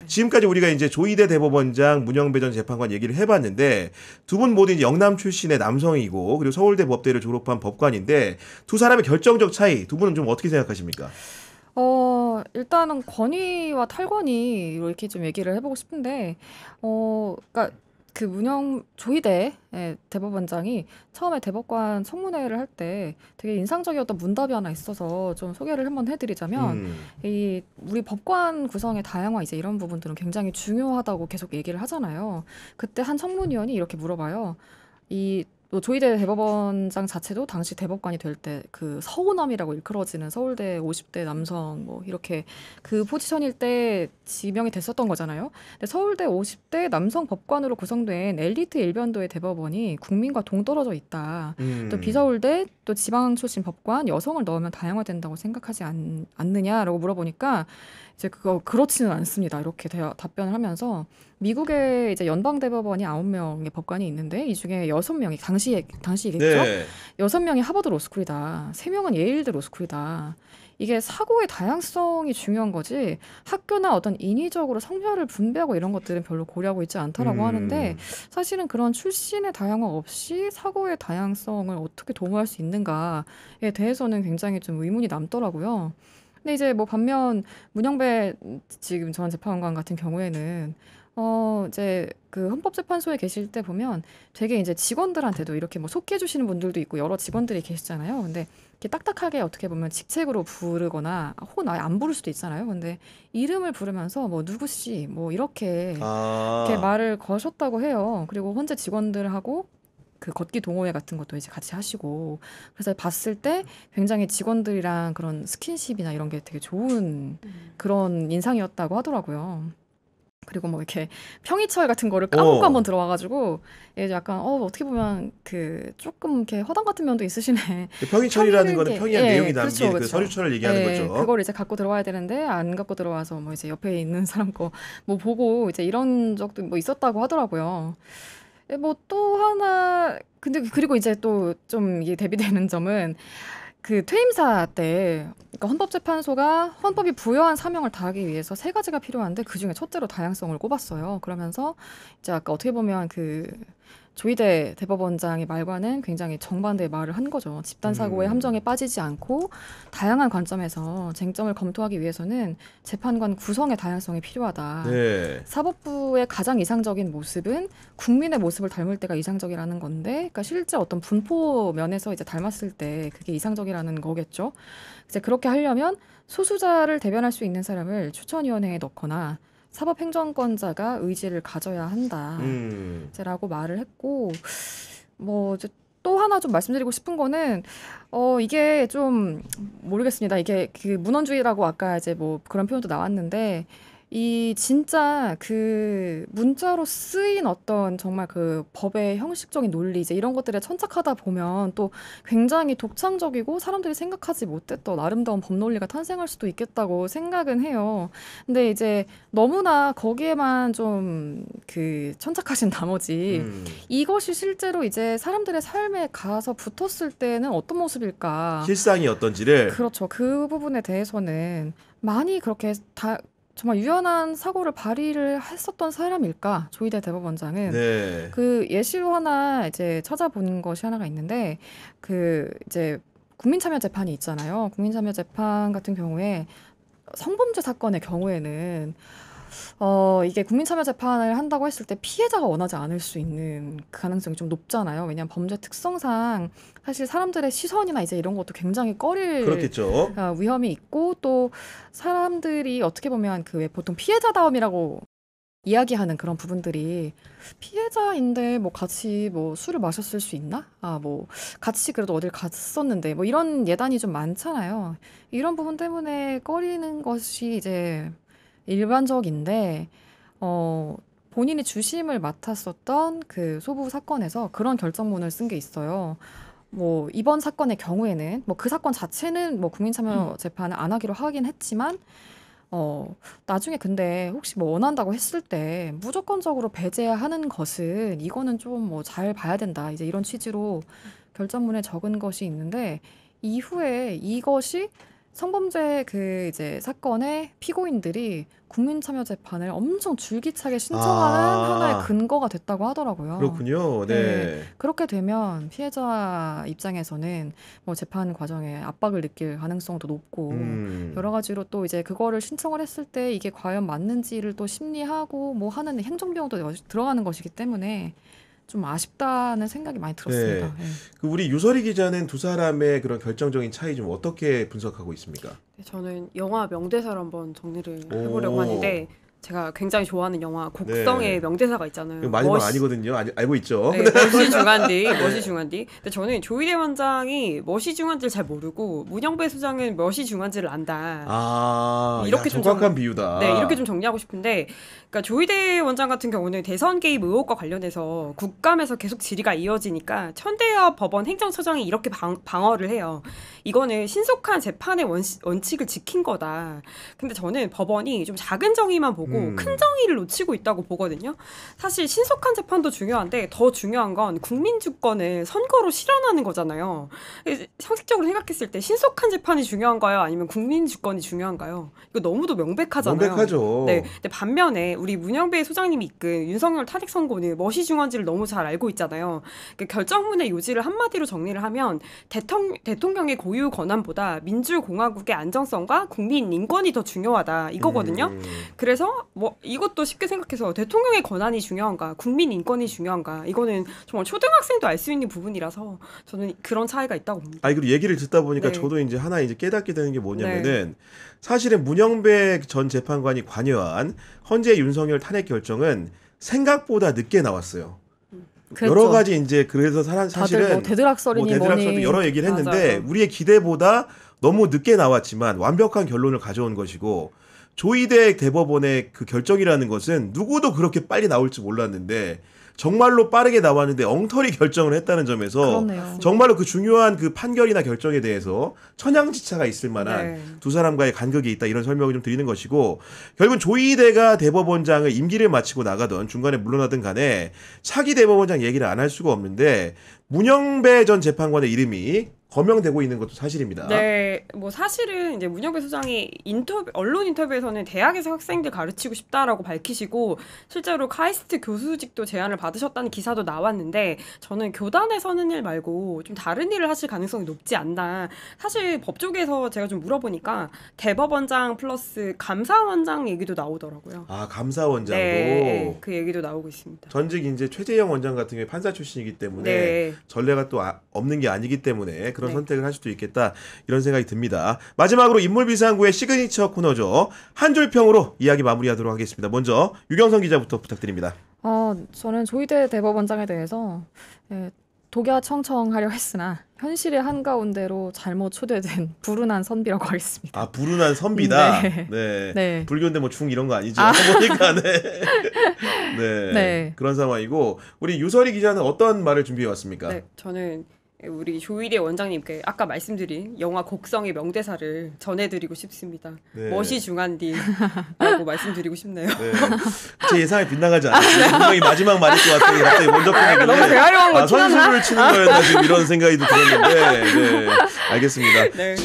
지금까지 우리가 이제 조희대 대법원장, 문영배 전 재판관 얘기를 해봤는데 두 분 모두 이제 영남 출신의 남성이고 그리고 서울대 법대를 졸업한 법관인데 두 사람의 결정적 차이 두 분은 좀 어떻게 생각하십니까? 일단은 권위와 탈권위 이렇게 좀 얘기를 해보고 싶은데, 그러니까 그 조희대 대법원장이 처음에 대법관 청문회를 할 때 되게 인상적이었던 문답이 하나 있어서 좀 소개를 한번 해드리자면, 음. 이 우리 법관 구성의 다양화 이제 이런 부분들은 굉장히 중요하다고 계속 얘기를 하잖아요. 그때 한 청문위원이 이렇게 물어봐요. 또 조희대 대법원장 자체도 당시 대법관이 될 때 그 서우남이라고 일컬어지는 서울대 50대 남성 뭐 이렇게 그 포지션일 때 지명이 됐었던 거잖아요. 근데 서울대 50대 남성 법관으로 구성된 엘리트 일변도의 대법원이 국민과 동떨어져 있다. 또 음. 비서울대 또 지방 출신 법관 여성을 넣으면 다양화된다고 생각하지 않느냐라고 물어보니까 이제 그거 그렇지는 않습니다. 이렇게 답변을 하면서 미국의 이제 연방 대법원이 9명의 법관이 있는데 이 중에 6명이 당시겠죠? 네. 6명이 하버드 로스쿨이다. 3명은 예일대 로스쿨이다. 이게 사고의 다양성이 중요한 거지 학교나 어떤 인위적으로 성별을 분배하고 이런 것들은 별로 고려하고 있지 않다라고 하는데 사실은 그런 출신의 다양화 없이 사고의 다양성을 어떻게 도모할 수 있는가에 대해서는 굉장히 좀 의문이 남더라고요. 근데 이제 뭐 반면 문영배 지금 전 재판관 같은 경우에는 이제 그 헌법재판소에 계실 때 보면 되게 이제 직원들한테도 이렇게 뭐 속해 주시는 분들도 있고 여러 직원들이 계시잖아요. 근데 이렇게 딱딱하게 어떻게 보면 직책으로 부르거나 혹은 아예 안 부를 수도 있잖아요. 근데 이름을 부르면서 뭐 누구 씨 뭐 이렇게 아. 말을 거셨다고 해요. 그리고 현재 직원들하고 그 걷기 동호회 같은 것도 이제 같이 하시고 그래서 봤을 때 굉장히 직원들이랑 그런 스킨십이나 이런 게 되게 좋은 그런 인상이었다고 하더라고요. 그리고 뭐 이렇게 평의철 같은 거를 까먹고 한번 어. 들어와가지고 얘 약간 어떻게 보면 그 조금 이렇게 허당 같은 면도 있으시네. 평의철이라는 평의를 거는 이렇게 평이한 내용이 그렇죠 담긴 그 그렇죠. 서류철을 얘기하는 거죠. 그걸 이제 갖고 들어와야 되는데 안 갖고 들어와서 뭐 이제 옆에 있는 사람 거 뭐 보고 이제 이런 적도 뭐 있었다고 하더라고요. 뭐 또 하나 근데 그리고 이제 또 좀 이게 대비되는 점은 그 퇴임사 때 그러니까 헌법재판소가 헌법이 부여한 사명을 다하기 위해서 세 가지가 필요한데 그중에 첫째로 다양성을 꼽았어요. 그러면서 이제 아까 어떻게 보면 그 조희대 대법원장의 말과는 굉장히 정반대의 말을 한 거죠. 집단 사고의 음. 함정에 빠지지 않고 다양한 관점에서 쟁점을 검토하기 위해서는 재판관 구성의 다양성이 필요하다. 네. 사법부의 가장 이상적인 모습은 국민의 모습을 닮을 때가 이상적이라는 건데, 그러니까 실제 어떤 분포 면에서 이제 닮았을 때 그게 이상적이라는 거겠죠. 이제 그렇게 하려면 소수자를 대변할 수 있는 사람을 추천위원회에 넣거나 사법행정권자가 의지를 가져야 한다. 음. 라고 말을 했고, 뭐, 이제 또 하나 좀 말씀드리고 싶은 거는, 이게 좀, 모르겠습니다. 이게 그 문헌주의라고 아까 이제 뭐 그런 표현도 나왔는데, 이 진짜 그 문자로 쓰인 어떤 정말 그 법의 형식적인 논리 이제 이런 것들에 천착하다 보면 또 굉장히 독창적이고 사람들이 생각하지 못했던 아름다운 법 논리가 탄생할 수도 있겠다고 생각은 해요. 근데 이제 너무나 거기에만 좀 그 천착하신 나머지 음. 이것이 실제로 이제 사람들의 삶에 가서 붙었을 때는 어떤 모습일까? 실상이 어떤지를. 그렇죠. 그 부분에 대해서는 많이 그렇게 다 정말 유연한 사고를 발휘를 했었던 사람일까? 조희대 대법원장은 네. 그 예시로 하나 이제 찾아본 것이 하나가 있는데 그 이제 국민참여재판이 있잖아요. 국민참여재판 같은 경우에 성범죄 사건의 경우에는 이게 국민참여재판을 한다고 했을 때 피해자가 원하지 않을 수 있는 그 가능성이 좀 높잖아요. 왜냐하면 범죄 특성상 사실 사람들의 시선이나 이제 이런 것도 굉장히 꺼릴 그렇겠죠. 위험이 있고 또 사람들이 어떻게 보면 그 왜 보통 피해자다움이라고 이야기하는 그런 부분들이 피해자인데 뭐 같이 뭐 술을 마셨을 수 있나? 뭐 같이 그래도 어딜 갔었는데 뭐 이런 예단이 좀 많잖아요. 이런 부분 때문에 꺼리는 것이 이제 일반적인데 본인이 주심을 맡았었던 그 소부 사건에서 그런 결정문을 쓴 게 있어요. 뭐 이번 사건의 경우에는 뭐 그 사건 자체는 뭐 국민참여 재판을 안 하기로 하긴 했지만 나중에 근데 혹시 뭐 원한다고 했을 때 무조건적으로 배제하는 것은 이거는 좀 뭐 잘 봐야 된다. 이제 이런 취지로 결정문에 적은 것이 있는데 이후에 이것이 성범죄 그 이제 사건의 피고인들이 국민참여재판을 엄청 줄기차게 신청하는 아. 하나의 근거가 됐다고 하더라고요. 그렇군요. 네. 네. 그렇게 되면 피해자 입장에서는 뭐 재판 과정에 압박을 느낄 가능성도 높고 여러 가지로 또 이제 그거를 신청을 했을 때 이게 과연 맞는지를 또 심리하고 뭐 하는 행정비용도 들어가는 것이기 때문에 좀 아쉽다는 생각이 많이 들었습니다. 네. 그 우리 유설희 기자는 두 사람의 그런 결정적인 차이 좀 어떻게 분석하고 있습니까? 네, 저는 영화 명대사를 한번 정리를 오. 해보려고 하는데 제가 굉장히 좋아하는 영화 곡성의 네. 명대사가 있잖아요. 이거 마지막 멋이- 아니거든요. 알고 있죠. 네, 멋이 중한디, 멋이 중한디. 근데 저는 조희대 원장이 멋이 중한지를 잘 모르고 문영배 소장은 멋이 중한지를 안다. 아, 이렇게 야, 좀 정확한 비유다. 네, 이렇게 좀 정리하고 싶은데, 그러니까 조희대 원장 같은 경우는 대선 개입 의혹과 관련해서 국감에서 계속 질의가 이어지니까 천대엽 법원 행정처장이 이렇게 방어를 해요. 이거는 신속한 재판의 원칙을 지킨 거다. 근데 저는 법원이 좀 작은 정의만 보고 큰 정의를 놓치고 있다고 보거든요. 사실 신속한 재판도 중요한데 더 중요한 건 국민 주권을 선거로 실현하는 거잖아요. 상식적으로 생각했을 때 신속한 재판이 중요한가요? 아니면 국민 주권이 중요한가요? 이거 너무도 명백하잖아요. 명백하죠. 네. 근데 반면에 우리 문영배 소장님이 이끈 윤석열 탄핵 선고는 멋이 중한지를 너무 잘 알고 있잖아요. 그 결정문의 요지를 한마디로 정리를 하면 대통령의 고유 권한보다 민주공화국의 안정성과 국민 인권이 더 중요하다 이거거든요. 그래서 뭐 이것도 쉽게 생각해서 대통령의 권한이 중요한가, 국민 인권이 중요한가, 이거는 정말 초등학생도 알 수 있는 부분이라서 저는 그런 차이가 있다고 봅니다. 아, 그리고 얘기를 듣다 보니까 네. 저도 이제 하나 이제 깨닫게 되는 게 뭐냐면은 사실은 문영배 전 재판관이 관여한 헌재 윤석열 탄핵 결정은 생각보다 늦게 나왔어요. 그렇죠. 여러 가지 이제 그래서 다들 사실은 뭐 대드락설이니 대드락설도 뭐니 여러 얘기를 했는데 맞아요. 우리의 기대보다 너무 늦게 나왔지만 완벽한 결론을 가져온 것이고 조희대 대법원의 그 결정이라는 것은 누구도 그렇게 빨리 나올 줄 몰랐는데 정말로 빠르게 나왔는데 엉터리 결정을 했다는 점에서 그렇네요. 정말로 그 중요한 그 판결이나 결정에 대해서 천양지차가 있을 만한 네. 두 사람과의 간극이 있다 이런 설명을 좀 드리는 것이고 결국은 조희대가 대법원장을 임기를 마치고 나가던 중간에 물러나든 간에 차기 대법원장 얘기를 안 할 수가 없는데 문영배 전 재판관의 이름이 거명되고 있는 것도 사실입니다. 네, 뭐 사실은 이제 문영배 소장이 언론 인터뷰에서는 대학에서 학생들 가르치고 싶다라고 밝히시고 실제로 카이스트 교수직도 제안을 받으셨다는 기사도 나왔는데 저는 교단에 서는 일 말고 좀 다른 일을 하실 가능성이 높지 않나. 사실 법조계에서 제가 좀 물어보니까 대법원장 플러스 감사원장 얘기도 나오더라고요. 아, 감사원장도 네, 그 얘기도 나오고 있습니다. 전직 이제 최재형 원장 같은 경우에 판사 출신이기 때문에 네. 전례가 또 없는 게 아니기 때문에 그런 네. 선택을 할 수도 있겠다 이런 생각이 듭니다. 마지막으로 인물비상구의 시그니처 코너죠. 한 줄 평으로 이야기 마무리하도록 하겠습니다. 먼저 유경선 기자부터 부탁드립니다. 저는 조희대 대법원장에 대해서 독야 청청하려 했으나 현실의 한가운데로 잘못 초대된 불운한 선비라고 하겠습니다. 아, 불운한 선비다. 네. 네. 네. 불교인데 뭐 중 이런 거 아니죠? 보니까 네. 네. 네. 그런 상황이고 우리 유설희 기자는 어떤 말을 준비해 왔습니까? 네, 저는 우리 조희대 원장님께 아까 말씀드린 영화 곡성의 명대사를 전해드리고 싶습니다. 네. 멋이 중한디라고 말씀드리고 싶네요. 네. 제 예상에 빗나가지 않았어요. 분명히 마지막 말일 것 같더니 갑자기 먼저 꺼내길래 너무 대화용한 거 티나나? 선수를 치는 거였나 지금 이런 생각이 또 들었는데 네. 알겠습니다. 네.